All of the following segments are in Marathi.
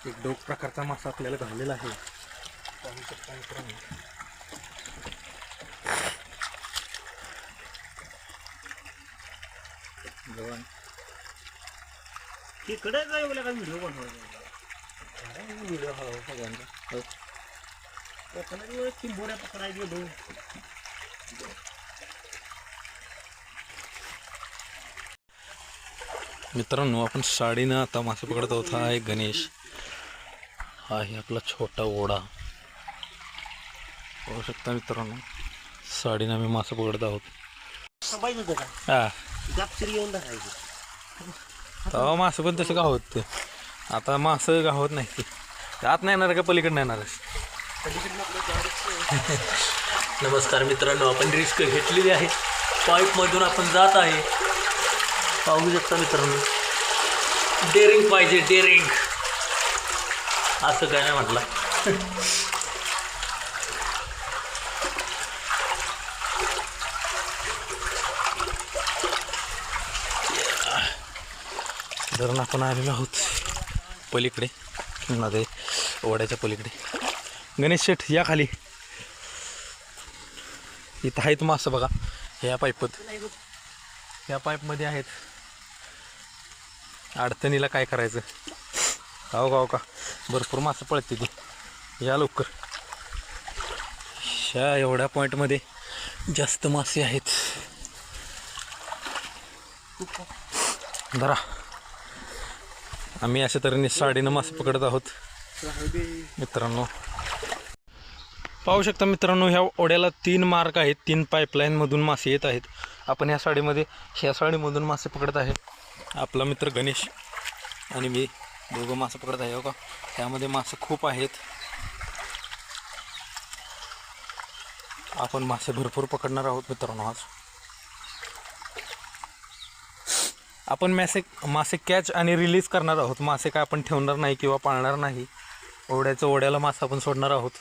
एक डोक प्रकारचा मासा आपल्याला घाललेला आहे, पाहू शकता मित्रांनो. तिकडे काय बोला का व्हिडिओ बनवायचा व्हिडिओ हवा सगळ्यांचा. चिंबोऱ्या पकडायला गेलो. मित्रांनो आपण साडीनं आता मासे पकडत आहोत. हा आहे गणेश, हा आहे आपला छोटा ओढा. पाहू शकता मित्रांनो, साडीनं आम्ही मासे पकडत आहोत. हा तेव्हा मासं पण तसं गावत ते, आता मासं गावत नाही ते. आत नाही येणार का पलीकडे नाही येणार? नमस्कार मित्रांनो, आपण रिस्क घेतलेली आहे. पाईपमधून आपण जात आहे, पाहू शकता मित्रांनो. डेअरिंग पाहिजे, डेअरिंग. असं काय नाही म्हटलं. धरण आपण आलेलो आहोत पलीकडे, नदी ओढ्याच्या पलीकडे. गणेश शेठ या खाली. इथं आहेत मासं बघा, ह्या पाईपमध्ये आहेत. अडचणीला काय करायचं, गाव का भरपूर मासं पळते ती. या लवकर, ह्या एवढ्या पॉईंटमध्ये जास्त मासे आहेत. धरा. आम्ही अशा तऱ्हेने साडीनं मासे पकडत आहोत मित्रांनो. पाहू शकता मित्रांनो, ह्या ओढ्याला 3 मार्ग आहेत, 3 पाईपलाईनमधून मासे येत आहेत. आपण ह्या साडीमधून मासे पकडत आहे. आपला मित्र गणेश आणि मी दोघं मासे पकडत आहे. हो का, त्यामध्ये मासे खूप आहेत. आपण मासे भरपूर पकडणार आहोत मित्रांनो. आज आपण मासे कॅच आणि रिलीज करणार आहोत. मासे काय आपण ठेवणार नाही किंवा पाळणार नाही. ओढ्याला मासे आपण सोडणार आहोत.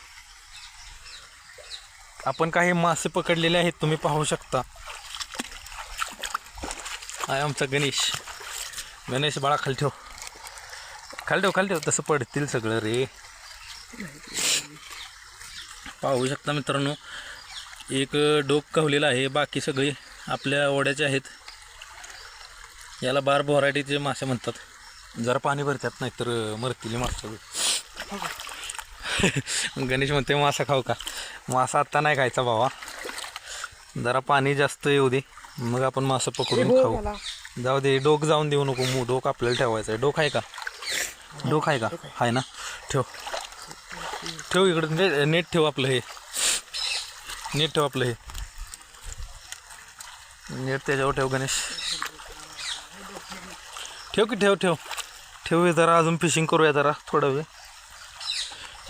आपण काही मासे पकडलेले आहेत, तुम्ही पाहू शकता. आहे आमचा गणेश बाळा. खाली ठेव. तसं पडतील सगळं रे. पाहू शकता मित्रांनो, एक डोक कवलेला आहे, बाकी सगळे आपल्या ओढ्याचे आहेत. याला बार व्हरायटीचे मासे म्हणतात. जरा पाणी भरतात, नाहीतर मरतील मासे. गणेश म्हणते मासा खाऊ का? मासा आत्ता नाही खायचा बाबा, जरा पाणी जास्त येऊ दे, मग आपण मासा पकडून खाऊ. जाऊ दे, डोक जाऊन देऊ नको. डोक आपल्याला ठेवायचं आहे. डोक आहे का? आहे ना? ठेव इकडं. नेट ठेव आपलं हे. नेट त्याच्यावर ठेव गणेश. ठेव जरा. अजून फिशिंग करूया जरा थोडा वेळ.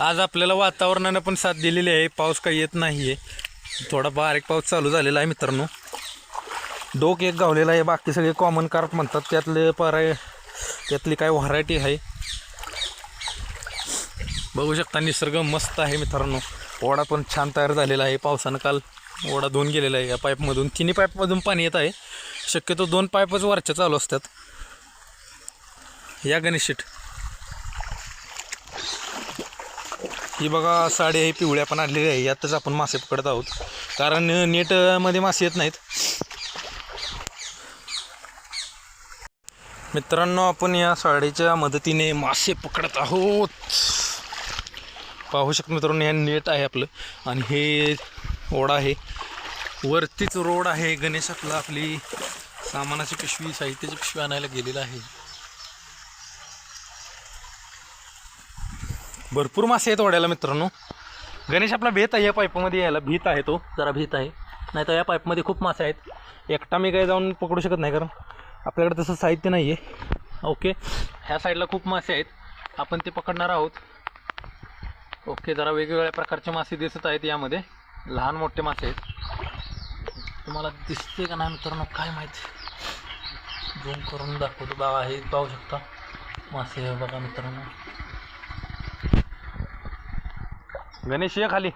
आज आपल्याला वातावरणानं पण साथ दिलेली आहे. पाऊस काही येत नाही आहे, थोडा बारीक पाऊस चालू झालेला आहे मित्रांनो. डोक एक गावलेला आहे, बाकी सगळे कॉमन कार्प म्हणतात. त्यातली काय व्हरायटी आहे. बघू शकता, निसर्ग मस्त आहे मित्रांनो. ओढा पण छान तयार झालेला आहे. पावसानं काल ओढा धुवून गेलेला आहे. या पाईपमधून, 3 पाईपमधून पाणी येत आहे. शक्यतो 2 पाईपच वरच्या चालू असतात. या गणेश शेट, ही बघा साडी आहे, पिवळ्या पण आणलेली आहे. यातच आपण मासे पकडत आहोत, कारण नेटमध्ये मासे येत नाहीत मित्रांनो. आपण या साडीच्या मदतीने मासे पकडत आहोत. पाहू शकतो मित्रांनो, या नेट आहे आपलं, आणि हे ओढा आहे. वरतीच रोड आहे. गणेश आपली सामानाची पिशवी, साहित्याची पिशवी आणायला गेलेला आहे. भरपूर मासे आहेत ओढ्याला मित्रांनो. गणेश आपला भीत आहे या पाईपमध्ये यायला. भीत आहे तो, जरा भीत आहे. नाही तर या पाईपमध्ये खूप मासे आहेत. एकटा मी काही जाऊन पकडू शकत नाही, कारण आपल्याकडे तसं साहित्य नाही आहे. ओके, ह्या साईडला खूप मासे आहेत, आपण ते पकडणार आहोत. ओके, जरा वेगवेगळ्या प्रकारचे मासे दिसत आहेत यामध्ये. लहान मोठे मासे आहेत. तुम्हाला दिसते का नाही मित्रांनो काय माहिती. झूम करून दाखवतो बघा. हे पाहू शकता मासे बघा मित्रांनो. गणेश ये खाली.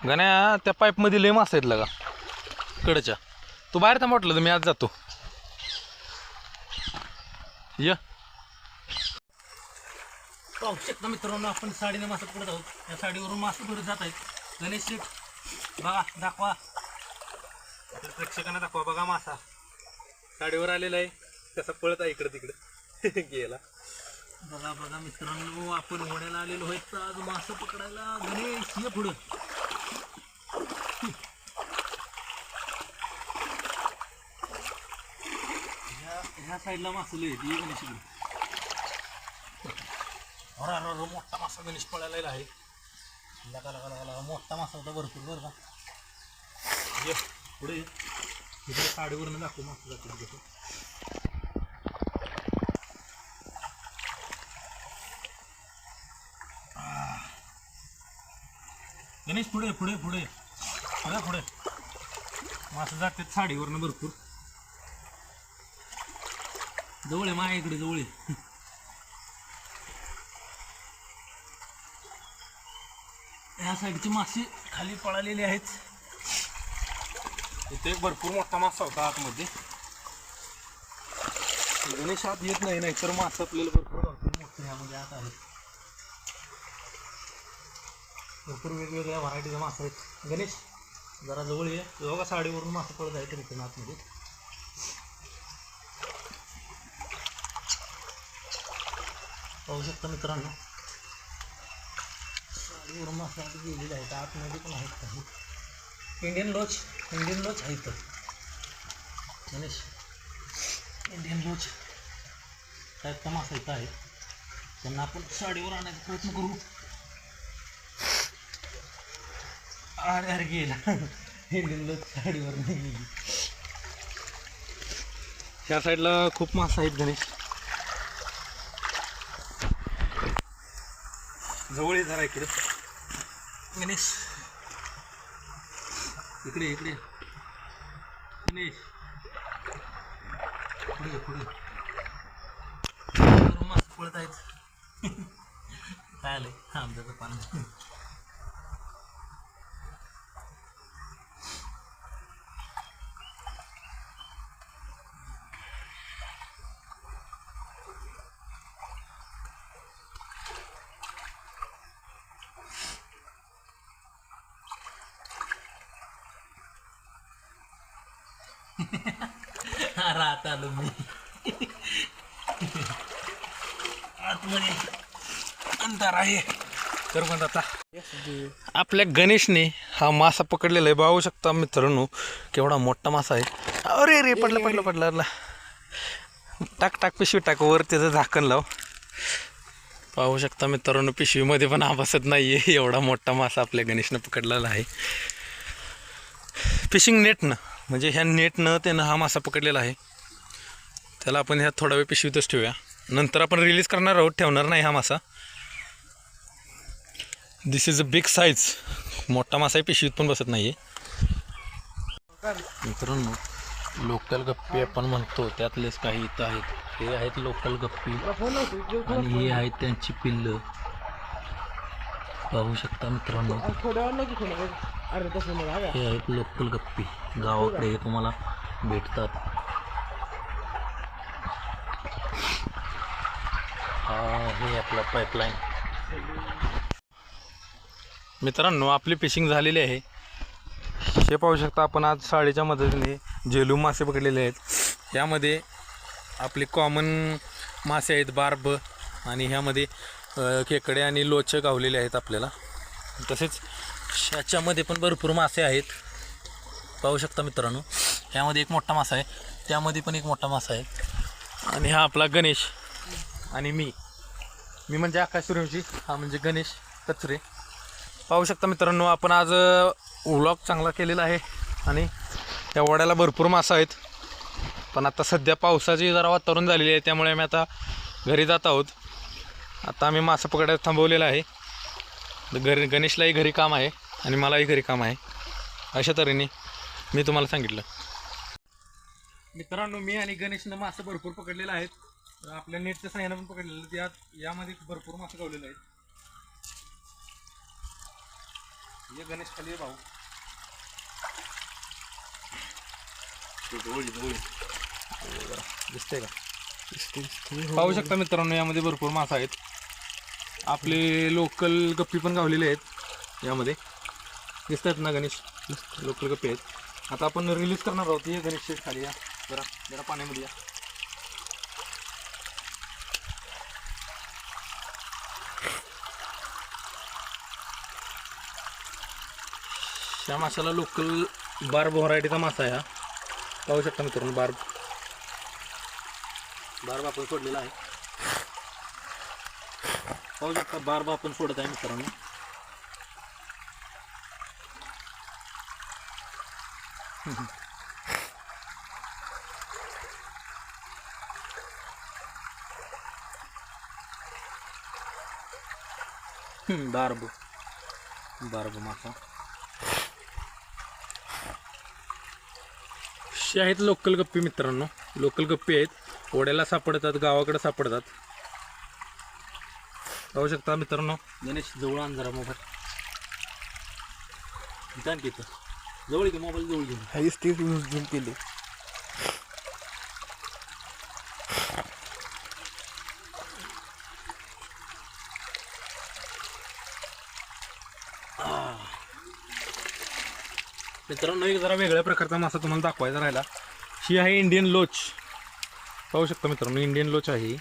गण्या, त्या पाईपमध्ये लय मासे आहेत लगा कडच्या. तू बाहेर तर म्हटलं तर मी आज जातो. या पाहू शकता मित्रांनो, आपण साडीने मासा पकडत आहोत. या साडीवरून मासे भरत जात आहेत. गणेश शेठ बघा, दाखवा प्रेक्षकांना, दाखवा. बघा मासा साडीवर आलेला आहे, कसा पळत आहे इकडं तिकडं गेला. बघा बघा मित्रांनो, आपण होण्याला आलेलो आहेत आज मासा पकडायला. गणेश ये पुढं. ह्या साईडला मासले आहेत. ये गणेश इकडे. अरे मोठा मासा गणेश पळायला आहे. लगा लगा लगा लगा मोठा मासा होता भरपूर बरं का. ये पुढे इकडे साडीवरनं दाखवू मासा जातो कसं. गणेश पुढे पुढे पुढे पुढे पुढे मासा जाते साडीवरनं भरपूर. जवळ आहे माझ्या इकडे, जवळ आहे. या साईडची मासे खाली पळालेली आहेत. इथे एक भरपूर मोठा मासा होता आतमध्ये. गणेश आत येत नाही, नाहीतर मासा आपल्याला भरपूर मोठे ह्यामध्ये आत आहेत. भरपूर वेगवेगळ्या व्हरायटीचे मासे आहेत. गणेश जरा जवळ ये. बघा साडीवरून मासा पळत आहे तरी आतमध्ये. पाहू शकता मित्रांनो, साडीवरून मासा गेलेले आहेत. आतमध्ये पण आहेत काही. इंडियन लोच आहेत. गणेश इंडियन लोच टाईपचा मासा इथं आहे. त्यांना आपण साडीवर आणायचा प्रयत्न करू. अरे अरे गेला. इंडियन लोच साडीवर नाही गेली. ह्या साईडला खूप मासा आहेत गणेश. जवळ आहे जरा इकडे. गणेश इकडे इकडे. गणेश पुढे पुढे. मस्त पळत आहेत. काय आलंय आमच्याचं पाणी. राहत आलो मी आतमध्ये. अंधार आहे तर पण आता आपल्या गणेशने हा मासा पकडलेला आहे. पाहू शकता मित्रांनो, केवढा मोठा मासा आहे. अरे रे पडला पडला पडला. टाक टाक पिशवी टाक वर, त्याचं झाकण लाव. पाहू शकता मित्रांनो, पिशवीमध्ये पण हा बसत नाही आहे. एवढा मोठा मासा आपल्या गणेशनं पकडलेला आहे फिशिंग नेटनं. म्हणजे ह्या नेटनं त्यानं हा मासा पकडलेला आहे. त्याला आपण ह्या थोडा वेळ पिशवीतच ठेवूया. नंतर आपण रिलीज करणार आहोत, ठेवणार नाही हा मासा. दिस इज अ बिग साईज. मोठा मासा आहे, पिशवीत पण बसत नाही आहे. मित्रांनो, लोकल गप्पी आपण म्हणतो त्यातलेच काही इथं आहेत. हे आहेत लोकल गप्पी आणि हे आहेत त्यांची पिल्लं. पाहू शकता मित्रांनो, हे आहेत लोकल गप्पी. गावाकडे हे तुम्हाला भेटतात. हे आपला पाईपलाईन. मित्रांनो, आपली फिशिंग झालेली आहे. हे पाहू शकता आपण आज साडीच्या मदतीने जेलू मासे पकडलेले आहेत. यामध्ये आपले कॉमन मासे आहेत, बार्ब, आणि ह्यामध्ये खेकडे आणि लोच गावलेले आहेत आपल्याला. तसेच ह्याच्यामध्ये पण भरपूर मासे आहेत. पाहू शकता मित्रांनो, ह्यामध्ये एक मोठा मासा आहे, त्यामध्ये पण एक मोठा मासा आहे. आणि हा आपला गणेश आणि मी म्हणजे आकाश सूर्यवंशी, हा म्हणजे गणेश कचरे. पाहू शकता मित्रांनो, आपण आज व्लॉग चांगला केलेला आहे आणि या वड्याला भरपूर मासा आहेत. पण आता सध्या पावसाची जरा वातावरण झालेली आहे, त्यामुळे आम्ही आता घरी जात आहोत. आता आम्ही मासा पकडायला थांबवलेला आहे. गणेशलाही घरी काम आहे आणि मलाही घरी काम आहे. अशा तऱ्हेने मी तुम्हाला सांगितलं. मित्रांनो, मी आणि गणेशनं मासे भरपूर पकडलेले आहेत. आपल्या नेटच्या साह्यानं पण पकडलेलं. यामध्ये भरपूर मासे गावलेले आहेत. हे गणेश खाली आहे भाऊ. दिसतंय का? पाहू शकता मित्रांनो, यामध्ये भरपूर मासा आहेत. आपले लोकल गप्पी पण गावलेले आहेत यामध्ये, दिसतात ना गणेश, लोकल गप्पी आहेत. आता आपण रिलीज करणार आहोत. हे गणेश शेट खाली या, जरा जरा पाण्यामध्ये या. त्या माशाला लोकल बार्ब व्हरायटीचा मासा आहे हा. पाहू शकता मित्रांनो, बार्ब आपण सोडलेला आहे. पाहू शकता बार्ब आपण सोडत आहे मित्रांनो. बार्ब मासा असे आहेत लोकल गप्पी मित्रांनो. लोकल गप्पी आहेत, ओढ्याला सापडतात, गावाकडे सापडतात. पाहू शकता मित्रांनो. गणेश जवळ आण जरा मोबाईल, इथं तिथं जवळ घे, मोबाईल जवळ घे. हाईच ते झूम केले. मित्रांनो, एक जरा वेगळ्या प्रकारचा मासा तुम्हाला दाखवायचा राहिला. ही आहे इंडियन लोच. पाहू शकता मित्रांनो, इंडियन लोच आहे.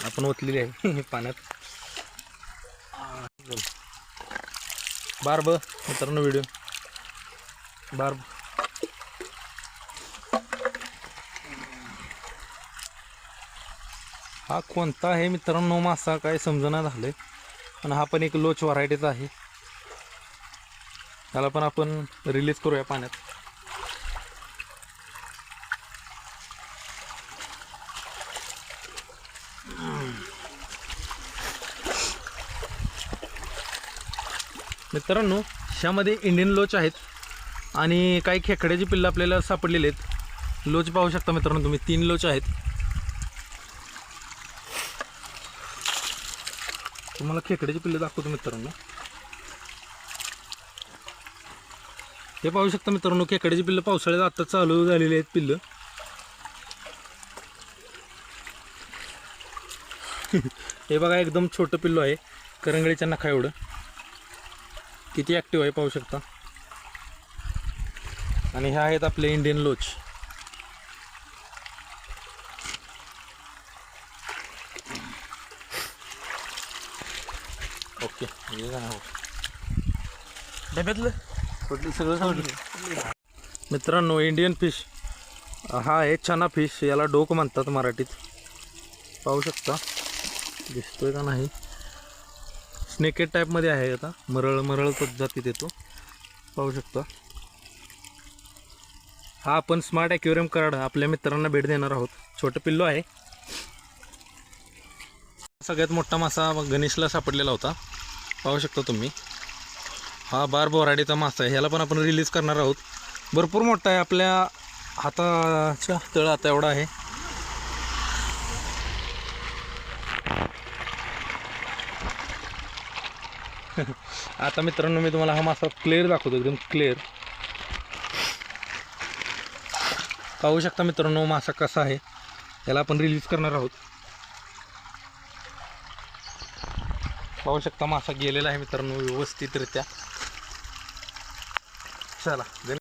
आपण ओतलेली आहे पाण्यात. बार्ब मित्रांनो, व्हिडिओ बार्ब. हा कोणता आहे मित्रांनो मासा काय समजना झालंय, पण हा पण एक लोच व्हरायटीचा आहे. त्याला पण आपण रिलीज करूया पाण्यात. मित्रांनो, ह्यामध्ये इंडियन लोच आहेत आणि काही खेकड्याची पिल्लं आपल्याला सापडलेली आहेत. लोच पाहू शकता मित्रांनो तुम्ही, 3 लोच आहेत. तुम्हाला खेकड्याची पिल्लं दाखवतो मित्रांनो. हे पाहू शकता मित्रांनो, खेकड्याची पिल्लं पावसाळ्यात आता चालू झालेली आहेत पिल्लं. हे बघा, एकदम छोटं पिल्लू आहे, करंगळीच्या नखा एवढं. किती ॲक्टिव्ह आहे पाहू शकता. आणि ह्या आहेत आपले इंडियन लोच. ओके, डब्यातलं सगळं सोडलं. मित्रांनो, इंडियन फिश हा आहे चना फिश, याला डोक म्हणतात मराठीत. पाहू शकता, दिसतोय का नाही. स्नेकेट टाईपमध्ये आहे. आता मरळ जातीत येतो. पाहू शकता. हा आपण स्मार्ट ॲक्वेरियम कार्ड आपल्या मित्रांना भेट देणार आहोत. छोटं पिल्लू आहे. सगळ्यात मोठा मासा गणेशला सापडलेला होता. पाहू शकता तुम्ही. हा बार्ब व्हरायटीचा मासा आहे. ह्याला पण आपण रिलीज करणार आहोत. भरपूर मोठा आहे, आपल्या हाताच्या तळ आता एवढा आहे. आता मित्रांनो, मी तुम्हाला हा मासा क्लिअर दाखवतो, एकदम क्लिअर. पाहू शकता मित्रांनो मासा कसा आहे. याला आपण रिलीज करणार आहोत. पाहू शकता मासा गेलेला आहे मित्रांनो व्यवस्थितरित्या. चला.